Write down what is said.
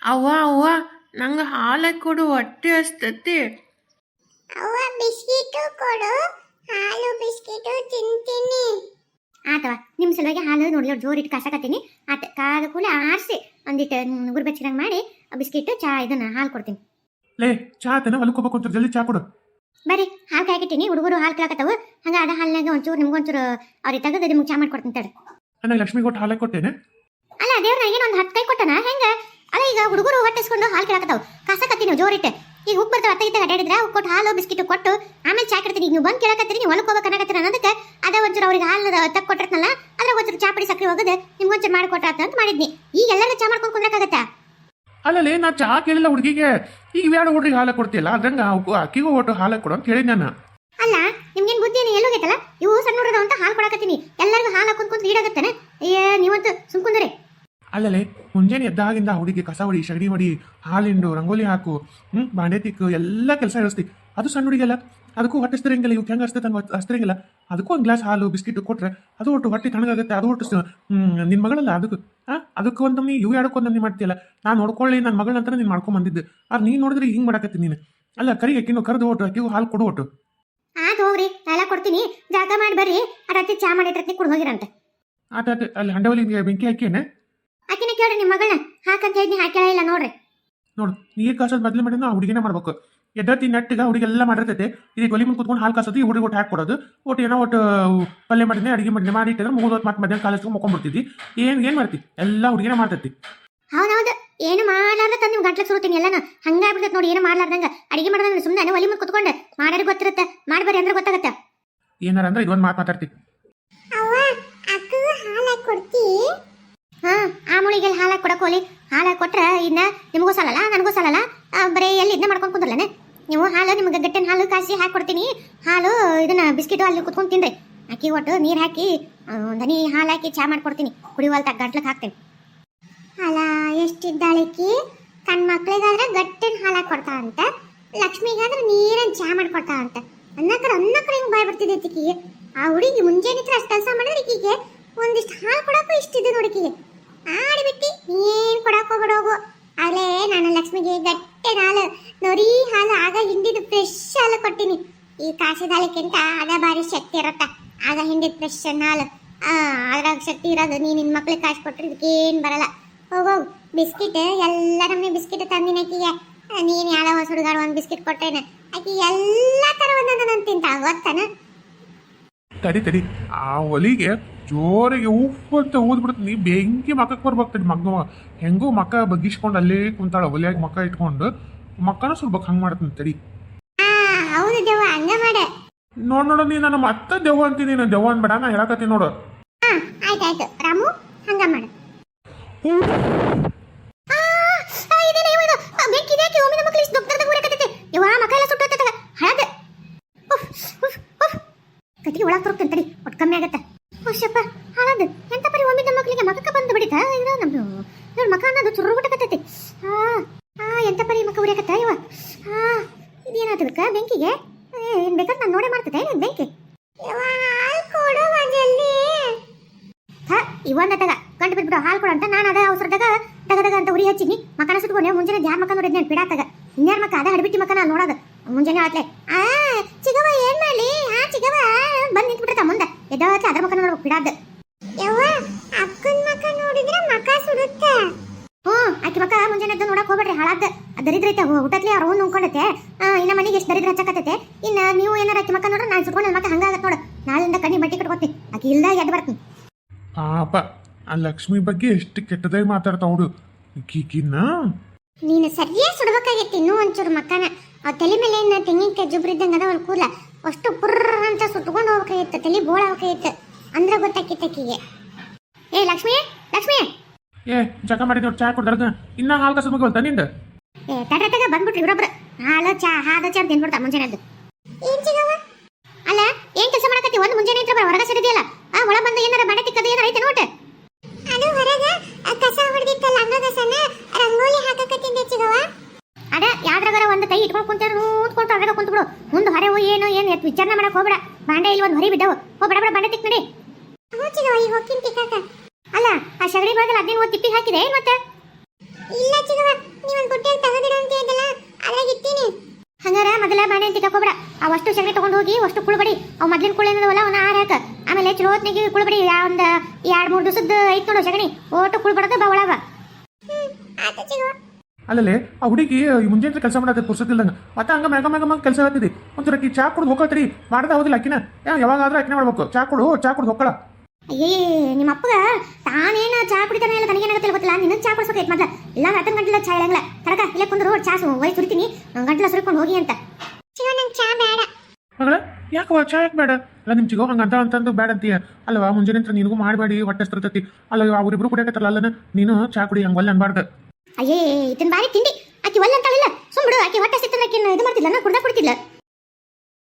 ಅವ್ವ ಅವ್ವ ನಂಗೆ ಹಾಲು ಕೊಡು, ಹೊಟ್ಟೆ ಹಸ್ತತಿ. ಅವ್ವ ಬಿಸ್ಕಿಟು ಕೊಡು, ಹಾಲು ಬಿಸ್ಕಿಟು ತಿಂತೀನಿ. ಆತವ ನಿಮ್ಮ ಸಲುವಾಗಿ ಹಾಲು ನೋಡಿ ಜೋರಿಟ್ಟು ಕಸಕತ್ತೀನಿ. ಆತ ಕಾದ ಕೂಲೆ ಆರಿಸಿ ಒಂದಿಟ್ಟು ಉಗುರು ಬೆಚ್ಚರಂಗೆ ಮಾಡಿ ಬಿಸ್ಕಿಟ್ ಚಾ ಇದನ್ನ ಹಾಲು ಕೊಡ್ತೀನಿ. ಲೇ ಚಾ ತನ ಹೊಲಕ್ಕೆ ಹೋಗ್ಬೇಕು, ಜಲ್ದಿ ಚಾ ಕೊಡು. ಬರ್ರಿ ಹಾಲು ಕಾಯ್ಕಿಟ್ಟಿನಿ, ಹುಡುಗರು ಹಾಲು ಕೇಳಕತ್ತವು. ಹಂಗ ಅದ ಹಾಲಿನಾಗ ಒಂಚೂರು ನಿಮ್ಗೊಂಚೂರು ಅವ್ರಿಗೆ ತೆಗೆದು ನಿಮ್ಗೆ ಚಾ ಮಾಡ್ಕೊಡ್ತೀನಿ ತಡ್ರಿ. ನಾನು ಲಕ್ಷ್ಮಿ ಕೊಟ್ಟು ಹಾಲು ಕೊಟ್ಟೇನೆ. ಅಲ್ಲ ದೇವ್ರ ಏನು ಒಂದು 10 ಕೈ ಕೊಟ್ಟನ ಹೆಂಗ? ಅಲ್ಲ ಈಗ ಹುಡುಗರು ಹೊಟ್ಟಿಸ್ಕೊಂಡು ಹಾಲು ಕೇಳಕತ್ತವು, ಕಸಕತ್ತೀನಿ ಜೋರಿಟ್ಟೆ. ಈಗ ಉಪ್ಪು ಬರ್ತಾವ ಅತ್ತ ಇತ್ತ ಅಡ್ಯಾಡಿದ್ರೆ ಉಪ್ಪು ಕೊಟ್ಟು ಹಾಲು ಬಿಸ್ಕಿಟ್ ಕೊಟ್ಟು ಆಮೇಲೆ ಚಾ ಕಡ್ತೀನಿ. ನೀವು ಬಂದು ಕೇಳಕತ್ತೀರಿ, ನೀವು ಹೊಲಕ್ಕೆ ಹೋಗ್ಬೇಕು ಅನ್ನಕತ್ತೀರ ಅನ್ನೋದಕ್ಕೆ ಅದ ಒಂಚೂರು ಅವ್ರಿಗೆ ಹಾಲು ತಕ್ಕ ಕೊಟ್ಟಿರ್ನಲ್ಲ, ಅದ್ರ ಒಂಚೂರು ಚಾ ಪುಡಿ ಸಕ್ಕರೆ ಹೋಗದೆ ನಿಮ್ಗೊಂಚೂರು ಮಾಡಿಕೊಟ್ರಾತ ಅಂತ ಮಾಡಿದ್ನಿ. ಈಗ ಎಲ್ಲರೂ ಚಾ ಮಾಡ್ಕೊಂಡು ಕುಂದ್ರಕ್ಕಾಗತ್ತಾ? ಅಲ್ಲಲೇ ನಾ ಚಾ ಕೇಳಿಲ್ಲ ಹುಡುಗಿಗೆ. ಈಗ ಬೇಡ ಹುಡುಗಿ ಹಾಲು ಕೊಡ್ತಿಲ್ಲ, ಅದಂಗ ಅಕ್ಕಿಗೂ ಒಟ್ಟು ಹಾಲು ಕೊಡು ಅಂತ ಕೇಳಿ ನಾನು. ಅಲ್ಲ ನಿಮ್ಗೇನು ಬುದ್ಧಿ ಎಲ್ಲೋಗೈತಲ್ಲ? ಇವು ಸಣ್ಣ ಹುಡುಗ ಅಂತ ಹಾಲು ಕೊಡಕತ್ತೀನಿ, ಎಲ್ಲರಿಗೂ ಹಾಲು ಹಾಕೊಂಡ್ ಕುಂತ ಈಡಾಗತ್ತಾನೆ. ನೀವಂತೂ ಸುಮ್ಕುಂದ್ರಿ. ಅಲ್ಲಲೇ ಮುಂಜಾನೆ ಎದ್ದಾಗಿಂದ ಹುಡುಗಿ ಕಸ ಹೊಡಿ, ಸಗಡಿ ಹೊಡಿ, ಹಾಲಿಂಡು, ರಂಗೋಲಿ ಹಾಕು, ಬಾಂಡೆ ತಿಕ್ಕು, ಎಲ್ಲ ಕೆಲಸ ಹೇಳಿಸ್ತಿ. ಅದು ಸಣ್ಣ ಹುಡುಗಿಯಲ್ಲ, ಅದಕ್ಕೂ ಹೊಟ್ಟೆ ಹಸ್ತಿರಂಗಿಲ್ಲ. ಇವ್ ಹೆಂಗೆ ಹಸ್ತೈತೆ ಹಂಗೆ ಹಸ್ತಿರಂಗಿಲ್ಲ. ಅದಕ್ಕೂ ಒಂದು ಗ್ಲಾಸ್ ಹಾಲು ಬಿಸ್ಕಿಟ್ ಕೊಟ್ರೆ ಅದು ಒಟ್ಟು ಹೊಟ್ಟೆ ತಣ್ಣಗಾಗುತ್ತೆ. ಅದು ಒಟ್ಟು ನಿನ್ನ ಮಗಳಲ್ಲ, ಅದಕ್ಕೆ ಒಂದು ನಮ್ನಿ ಇವು ಎರಡಕ್ಕೆ ಒಂದು ನಮ್ನಿ ಮಾಡ್ತೀಯಲ್ಲ. ನಾನು ನೋಡ್ಕೊಳ್ಳಿ ನನ್ನ ಮಗಳಂತ ನೀನು ಮಾಡ್ಕೊಂಡ್ ಬಂದಿದ್ದು. ಅದು ನೀನು ನೋಡಿದ್ರೆ ಹಿಂಗೆ ಮಾಡಕತ್ತೀನಿ ನೀನು. ಅಲ್ಲ ಕರಿಗೆ ಅಕ್ಕಿನೂ ಕರೆದು ಒಟ್ಟು ಅಕ್ಕಿಗೂ ಹಾಲು ಕೊಡು ಒಟ್ಟು. ಆಯ್ತು ಹೋಗ್ರಿ, ಎಲ್ಲ ಕೊಡ್ತೀನಿ. ಜಾಗ ಮಾಡಿ ಬರ್ರಿ, ಅದಕ್ಕೆ ಚಾ ಮಾಡಿದ್ರತ್ತಿ ಕುಡ್ದು ಹೋಗಿರಂತೆ. ಆತ ಅಲ್ಲಿ ಹಂಡವಲಿ ಬೆಂಕಿ ಹಾಕಿಯೇನೆ? ಆಕಿನ ಕೇಳ್ರಿ ನಿಮ್ಮ ಮಗಳನ್ನ ಹಾಕಂತ ಹೇಳಿದ್ನಿ, ಹಾಕ್ಯಾಳ ಇಲ್ಲ ನೋಡ್ರಿ. ನೋಡು ನೀರು ಕಾಸೋದು ಬದಲು ಮಾಡಿದ್ರೆ ಆ ಹುಡುಗಿನೇ ಮಾಡ್ಬೇಕು. ಎದ್ದತ್ತಿ ನೆಟ್ಟಿಗೆ ಹುಡುಗೆಲ್ಲ ಮಾಡಿರ್ತೈತೆ. ಇದಕ್ಕೆ ಒಲಿ ಮುಂದೆ ಕುತ್ಕೊಂಡು ಹಾಲು ಕಾಸೋದು, ಈ ಹುಡುಗಿ ಒಟ್ಟು ಹಾಕಿ ಕೊಡೋದು. ಒಟ್ಟು ಏನೋ ಒಟ್ಟು ಪಲ್ಯ ಮಾಡಿದ್ನೆ, ಅಡುಗೆ ಮಾಡಿದ್ನೆ, ಮಾಡಿಟ್ಟಿದ್ರೆ 3 ಹೊತ್ತು ಮತ್ತೆ ಮಧ್ಯಾಹ್ನ ಕಾಲೇಜ್ಗೆ ಮುಕೊಂಡ್ಬಿಡ್ತಿದ್ದಿ. ಏನು ಮಾಡ್ತಿ? ಎಲ್ಲ ಹುಡುಗಿನೇ ಮಾಡ್ತೈತಿ. ಹೌದೌದು, ಏನು ಮಾಡ್ಲಾರ್ದ ತಂದು ನಿಮ್ಗೆ ಗಂಟ್ಲಿಗೆ ಸುರುತ್ತೀನಿ ಎಲ್ಲನ. ಹಂಗಾಗ್ಬಿಡ್ತೈತೆ ನೋಡಿ, ಏನು ಮಾಡ್ಲಾರ್ದಂಗ ಅಡಿಗೆ ಮಾಡ್ದಂಗ ಸುಮ್ಮನೆ ಒಲಿ ಮುಂದೆ ಕುತ್ಕೊಂಡು ಮಾಡೋರಿಗೆ ಗೊತ್ತಿರುತ್ತೆ. ಮಾಡ್ಬರಿ ಅಂದ್ರೆ ಗೊತ್ತಾಗತ್ತೆ. ಏನಾರ ಅಂದ್ರೆ ಇದೊಂದು ಮಾತಾಡ್ತಿ. ಹಾ, ಆ ಮುಳಿಗೆ ಹಾಲು ಕೊಡಕೋಲಿ. ಹಾಲು ಕೊಟ್ರೆ ಇನ್ನ ನಿಮಗೂ ಸಾಲಲ್ಲ, ನನಗೂ ಸಾಲಲ್ಲ. ಬರೀ ಎಲ್ಲಿ ಇದನ್ನ ಮಾಡ್ಕೊಂಡು ಕುಂದ್ರಲ್ಲನೆ ನೀವು. ಹಾಲು ನಿಮ್ಗೆ ಗಟ್ಟಿನ ಹಾಲು ಕಾಸಿ ಹಾಕಿ ಕೊಡ್ತೀನಿ. ಹಾಲು ಇದನ್ನ ಬಿಸ್ಕಿಟು ಅಲ್ಲಿ ಕುತ್ಕೊಂಡು ತಿನ್ರಿ. ಅಕ್ಕಿ ಒಟ್ಟು ನೀರು ಹಾಕಿ ದನಿ ಹಾಲು ಹಾಕಿ ಚಾ ಮಾಡ್ಕೊಡ್ತೀನಿ. ಕುಡಿಯುವಲ್ತ ಗಂಟ್ಲಕ್ಕೆ ಹಾಕ್ತೀನಿ. ಅಲ್ಲ ಎಷ್ಟಿದ್ದಾಳಿಕ್ಕಿ, ತನ್ನ ಮಕ್ಳಿಗಾದ್ರೆ ಗಟ್ಟಿನ ಹಾಲು ಕೊಡ್ತಾ ಅಂತ, ಲಕ್ಷ್ಮಿಗಾದ್ರೆ ನೀರನ್ನು ಚಾ ಮಾಡ್ಕೊಡ್ತಾ ಅಂತ. ಅನ್ನಕರ ಹಿಂಗೆ ಬಾಯ್ ಬರ್ತಿದೆ ತಿಕ್ಕಿಗೆ. ಆ ಹುಡುಗಿ ಮುಂಜಾನೆ ಅಷ್ಟು ಕೆಲಸ ಮಾಡಿದ್ರೆ ಈಕಿಗೆ ಒಂದಿಷ್ಟು ಹಾಲು ಕೊಡಕ್ಕೂ ಇಷ್ಟಿದೆ ನೋಡಿಕಿಗೆ. ಆಡಿಬಿಟ್ಟು ಏನು ಕೊಡಕ್ಕೆ ಹೋಗ್ಬಿಡೋಗು. ಆಗಲೇ ನಾನು ಲಕ್ಷ್ಮಿಗೆ ಗಟ್ಟೆ ಹಾಲು, ನೊರಿ ಹಾಲು ಆಗ ಹಿಂಡಿದ್ದು ಫ್ರೆಶ್ ಹಾಲು ಕೊಟ್ಟಿನಿ. ಈ ಕಾಸಿದ ಹಾಲಕ್ಕಿಂತ ಅದ ಭಾರಿ ಶಕ್ತಿ ಇರತ್ತ. ಆಗ ಹಿಂಡಿದ ಫ್ರೆಶ್ ಹಾಲು, ಅದ್ರಾಗ ಶಕ್ತಿ ಇರೋದು. ನಿನ್ನ ಮಕ್ಳಿಗೆ ಕಾಸು ಕೊಟ್ಟರೆ ಇದಕ್ಕೇನು ಬರಲ್ಲ. ಹೋಗೋಗು. ಬಿಸ್ಕಿಟ್ ಎಲ್ಲ ನಮ್ಮನೆ ಬಿಸ್ಕಿಟ್ ತಂದಿನ ಆಕಿಗೆ. ನೀನು ಯಾರೋ ಹೊಸ ಹುಡುಗಾರ ಒಂದು ಬಿಸ್ಕಿಟ್ ಕೊಟ್ಟೇನೆ, ಆಕಿ ಎಲ್ಲ ಥರ ಒಂದೊಂದು ನಾನು ತಿಂತ ಗೊತ್ತಾನ. ತಡಿ ಆ ಒಲಿಗೆ ಜೋರಿಗೆ ಉಪ್ಪು ಅಂತ ಊದ್ಬಿಡುತ್ತೆ. ನೀ ಬೆಂಕಿ ಮಕ್ಕಕ್ಕೆ ಬರ್ಬೇಕು. ಮಗ ಹೆಂಗೂ ಮಕ್ಕ ಬಗ್ಗಿಸ್ಕೊಂಡು ಅಲ್ಲೇ ಕುಂತಾಳ, ಒಲಿಯಾಗಿ ಮಕ್ಕ ಇಟ್ಕೊಂಡು. ಮಕ್ಕನೂ ಸ್ವಲ್ಪ ಹಂಗೆ ಮಾಡ್ತೀನಿ ತಡಿ. ಹೌದು ದೆವ್ವ, ಹಂಗ ಮಾಡೆ. ನೋಡು ನೀ ನನ್ನ ಮತ್ತೆ ದೆವ್ವ ಅಂತೀನಿ. ನಾನು ದೆವ್ವ ಅನ್ಬೇಡ, ನಾ ಹೇಳಕತ್ತೀನಿ ನೋಡು. ಆಯ್ತಾಯ್ತು ರಾಮು, ಹಂಗ ಮಾಡು. ಕಟ್ಟಿಗೆ ಒಳಗೆ ತುರುಕ್ತಂತ ತಡಿ, ಒಟ್ಟು ಕಮ್ಮಿ ಆಗತ್ತೆ. ಹುಷಪ್ಪ ಹಾಳಾದ ಎಂತ ಪರಿ ಒಮ್ಮಿದ್ದ ಮಕ್ಕಳಿಗೆ ಮಕ್ಕಕ್ಕೆ ಬಂದು ಬಿಡಿತ. ಇದು ನಮ್ದು ಇವ್ರ ಮಕ್ಕ ಅನ್ನೋದು ಚುರು ಬಿಟ್ಟಕತ್ತೈತಿ. ಎಂತ ಪರಿ ಮಕ್ಕ ಉರಿಯಕತ್ತ ಇವ. ಇದೇನಾತದಕ್ಕ ಬೆಂಕಿಗೆ? ಏನ್ ಬೇಕಾದ್ರೆ ನಾನು ನೋಡೇ ಮಾಡ್ತದೆ ಬೆಂಕಿ. ಇವೊಂದ ತಗ ಗಂಟು ಬಿಟ್ಬಿಡು ಹಾಲು ಕೊಡು ಅಂತ. ನಾನು ಅದ ಅವಸರದಾಗ ತಗದಾಗ ಅಂತ ಉರಿ ಹಚ್ಚಿನಿ. ಮಕ್ಕನ ಸುಟ್ಕೊಂಡೆ ಮುಂಜಾನೆ ಜಾರ್ ಮಕ್ಕ ನೋಡಿದ್ನ ಬಿಡಾತಾಗ. ಇನ್ಯಾರ ಮಕ್ಕ ಅದ ಹಡಿಬಿಟ್ಟಿ ಮಕ್ಕ ನಾನು ನೋಡೋದು ಮುಂಜಾನೆ ಆತ್ಲೆ. ಚಿಗವ ಏನ್ ಮಾಡ್ಲಿ? ಚಿಗವ ಬಂದ್ ನಿಂತ್ಬಿಡ್ತ ಮುಂದೆ ಎದ್ದಾವತ್ತ ಅದ್ರ ಮಕ್ಕ ನೋಡ್ಬೇಕು ಬಿಡಾದ. ಅಕ್ಕನ ಮಕ್ಕ ನೋಡಿದ್ರೆ ಮಕ್ಕ ಸುಡುತ್ತೆ. ಆಕಿ ಮಕ್ಕ ಮುಂಜಾನೆ ಎದ್ದು ನೋಡಕ್ ಹೋಗ್ಬೇಡ್ರಿ, ಹಾಳಾದ ದರಿದ್ರ ಐತೆ. ಊಟತ್ಲಿ ಅವ್ರ ಅವ್ನು ಉಂಡ್ಕೊಂಡೈತೆ. ಇನ್ನ ಮನೆಗೆ ಎಷ್ಟು ದರಿದ್ರ ಹಚ್ಚಕತ್ತೈತೆ. ಇನ್ನ ನೀವು ಏನಾರ ಆಕಿ ಮಕ್ಕ ನೋಡ್ರೆ ನಾನು ಸುಟ್ಕೊಂಡು ಮಕ್ಕ ಹಂಗಾಗತ್ತೆ ನೋಡು. ನಾಳಿಂದ ಕಣ್ಣಿ ಬಟ್ಟೆ ಕಟ್ಕೊತೀನಿ. ಆಕಿ ಇಲ್ದ ಎದ್ದು ಬರ್ತೀನಿ. ಪಾಪ ಆ ಲಕ್ಷ್ಮಿ ಬಗ್ಗೆ ಎಷ್ಟು ಕೆಟ್ಟದಾಗಿ ಮಾತಾಡ್ತಾವಡು ಕೀಕಿನ. ನೀನು ಸರಿಯಾಗಿ ಸುಡ್ಬೇಕಾಗಿತ್ತು ಇನ್ನೂ ಒಂಚೂರು ಮಕ್ಕನ. ಆ ತಲೆ ಮೇಲೆ ಏನು ತೆಂಗಿನಕಾಯಿ ಜುಬ್ರಿದ್ದಂಗೆ ಅದ ಒಂದು ಕೂಲ ಅಷ್ಟು ಪುರ್ರ ಅಂತ ಸುಟ್ಕೊಂಡು ಹೋಗ್ಬೇಕಾಗಿತ್ತು. ತಲೆ ಬೋಳ ಹೋಗ್ಬೇಕಾಗಿತ್ತು ಅಂದ್ರೆ ಗೊತ್ತಾಕಿತ್ತು ಆಕಿಗೆ. ಏ ಲಕ್ಷ್ಮಿ, ಲಕ್ಷ್ಮಿ ಜಗ ಮಾಡಿ ನೋಡಿ ಚಾ ಕೊಡ್ದಾರ. ಇನ್ನ ಹಾಲು ಕಸ ಮಗಲ್ತ ನಿಂದ. ತಗ ಬಂದ್ಬಿಟ್ರಿ ಇವ್ರೊಬ್ರು. ಹಾಲು ಚಾ ಅಂತ ತಿನ್ಬಿಡ್ತಾ ಮುಂಜಾನೆ. ಏನ್ ಸಿಗವ? ಅಲ್ಲ ಏನ್ ಕೆಲಸ ಮಾಡಕತ್ತಿ? ಒಂದು ಮುಂಜಾನೆ ಇದ್ರೆ ಹೊರಗೆ ಸಿಡಿದಿಯಲ್ಲ. ಒಳ ಬಂದು ಏನಾರ ಬಡ ತಿಕ್ಕದ ಏನಾರ ಐತೆ ನೋಟ. ಅದು ಹೊರಗ ಕಸ ಹೊಡೆದಿತ್ತಲ್ಲ, ಅಂಗ ಕಸನ ರಂಗೋಲಿ ಹಾಕಕತ್ತಿದ್ದೆ ಚಿಗವ. ಅಡ ಯಾವ್ದ್ರಾಗಾರ ಒಂದು ಕೈ ಇಟ್ಕೊಂಡು ಕುಂತಾರ ಕೂತ್ಕೊಂಡು ಹೊರಗೆ ಕುಂತ್ಬಿಡು. ಮುಂದೆ ಹೊರೆ ಏನು ವಿಚಾರಣೆ ಮಾಡಕ್ ಹೋಗ್ಬೇಡ. ಬಾಂಡೆ ಇಲ್ಲಿ ಒಂದು ಹೊರಿ ಬಿದ್ದವು. ಬಡ ಬಾಂಡೆ ತಿಕ್ ನಡಿ. ಚಿಗವ ಈಗ ಹೋಗ್ತೀನಿ ತಿಕ್ಕಾಕ. ಅಲ್ಲ ಆ ಸಗಡಿ ಬಾಗಲ್ಲ ಅದೇನು ತಿಪ್ಪಿ ಹಾಕಿದೆ ಮತ್ತೆ? ಇಲ್ಲ ಚಿಗವ, ಆಮೇಲೆ ಬಾಣೆ ಅಂತ ತಗೋಬೇಡ ಅವಷ್ಟು ಸಗಣಿ ತಗೊಂಡು ಹೋಗಿ ಅಷ್ಟು ಕುಳ್ಬಡಿ ಅವು ಮೊದ್ಲಿನ ಕುಳಿ ಏನದವಲ್ಲ ಅವನ್ನ ಹಾಕ ಆಮೇಲೆ ಚಲೋ ಹೊತ್ನಿಗೆ ಕುಳ್ಬಡಿ ಒಂದು 2-3 ದಿವಸದ ಐತ್ ನೋಡು ಸಗಣಿ ಓಟು ಕುಳ್ಬಡದ ಬಾ ಒಳಗ ಅಲ್ಲೇ ಆ ಹುಡುಗಿ ಮುಂಜಾನೆ ಕೆಲಸ ಮಾಡತ್ತೆ ಪುರ್ಸತ್ತಿಲ್ದಂಗ ಮತ್ತೆ ಹಂಗ ಮ್ಯಾಗ ಮ್ಯಾಗ ಮ್ಯಾಗ ಕೆಲಸ ಆಗ್ತಿದೆ ಒಂಥರ ಆಕಿ ಚಾ ಕುಡ್ದು ಹೋಗತ್ರಿ ಮಾಡ್ದ ಹೌದಿಲ್ಲ ಅಕ್ಕಿನ ಯಾವಾಗಾದ್ರೂ ಅಕ್ಕಿನ ಮಾಡ್ಬೇಕು ಚಾ ಕುಡ್ದು ಹೋಗ್ಕಳ ಅಯ್ಯೇ ನಿಮ್ಮ ಅಪ್ಪಗ ತಾನೇನ ಚಾ ಕುಡಿತಾನೆ ಇಲ್ಲ ತನಗೇನಾಗತ್ತಿಲ್ಲ ಗೊತ್ತಿಲ್ಲ ನಿನ್ನ ಚಾ ಕುಡಿಸ್ಬೇಕೈತೆ ಮೊದ್ಲ ಇಲ್ಲ ಹತ್ತನ ಗಂಟಲ ಚಾ ಹೇಳಂಗಿಲ್ಲ ತರಕ ಇಲ್ಲೇ ಕುಂದ್ರು ಚಾ ವಯಸ್ಸು ಸುರಿತೀನಿ ಗಂಟಲ ಸುರಿಕೊಂಡು ಹೋಗಿ ಅಂತ ನಂಗೆ ಚಾ ಬೇಡ ಮಗಳ ಯಾಕವ ಚಾ ಯಾಕೆ ಬೇಡ ಅಲ್ಲ ನಿಮ್ ಚಿಗೋ ಹಂಗ ಅಂತಂದು ಬೇಡ ಅಂತೀಯ ಅಲ್ವಾ ಮುಂಜಾನೆ ಅಂತ ನಿನಗೂ ಮಾಡಬೇಡಿ ಹೊಟ್ಟೆ ಹಸ್ತಿರ್ತೈತಿ ಅಲ್ಲ ಅವ್ರಿಬ್ರು ಕುಡಿಯಕತ್ತಲ್ಲ ಅಲ್ಲನ ನೀನು ಚಾ ಕುಡಿ ಹಂಗಲ್ಲ ಅನ್ಬಾರ್ದು ಅಯ್ಯೇ ಇದನ್ ಬಾರಿ ತಿಂಡಿ ಆಕಿ ಒಲ್ಲ ಅಂತಾಳಿಲ್ಲ ಸುಮ್ ಬಿಡು ಆಕಿ ಹೊಟ್ಟೆ ಸಿತ್ತನ ಆಕಿನ ಇದು ಮಾಡ್ತಿಲ್ಲ ನಾ ಕುಡ್ದ ಕುಡ್ತಿಲ್ಲ